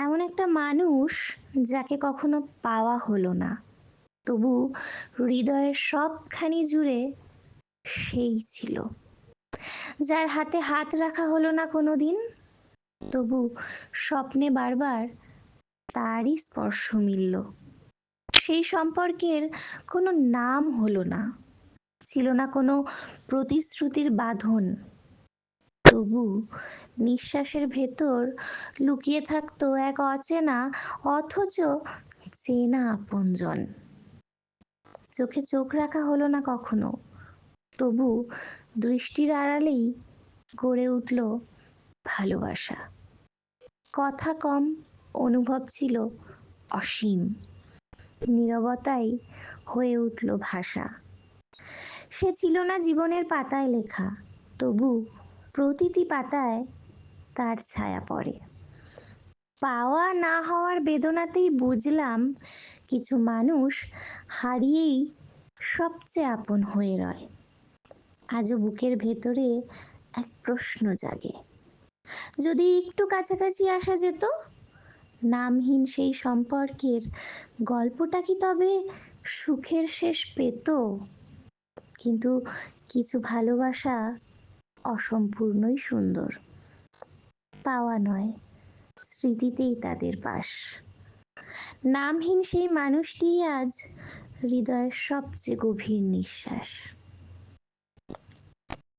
এমন একটা মানুষ যাকে কখনো পাওয়া হলো না, তবু হৃদয়ের সবখানি জুড়ে সেই ছিল। যার হাতে হাত রাখা হলো না কোনোদিন, তবু স্বপ্নে বারবার তারই স্পর্শ মিলল। সেই সম্পর্কের কোনো নাম হলো না, ছিল না কোনো প্রতিশ্রুতির বাঁধন, তবু নিঃশ্বাসের ভেতর লুকিয়ে থাকতো এক অচেনা অথচ চেনা আপনজন। চোখে চোখ রাখা হলো না কখনো, তবু দৃষ্টির আড়ালেই গড়ে উঠল ভালোবাসা। কথা কম, অনুভব ছিল অসীম। নীরবতাই হয়ে উঠল ভাষা। সে ছিল না জীবনের পাতায় লেখা, তবু প্রতিটি পাতায় তার ছায়া পড়ে। পাওয়া না হওয়ার বেদনাতেই বুঝলাম কিছু মানুষ হারিয়েই সবচেয়ে আপন হয়ে রয়। আজও বুকের ভেতরে এক প্রশ্ন জাগে, যদি একটু কাছাকাছি আসা যেত, নামহীন সেই সম্পর্কের গল্পটা কি তবে সুখের শেষ পেত? কিন্তু কিছু ভালোবাসা অসম্পূর্ণই সুন্দর, পাওয়া নয়, স্মৃতিতেই তাদের বাস। নামহীন সেই মানুষটিই আজ হৃদয়ের সবচেয়ে গভীর নিঃশ্বাস।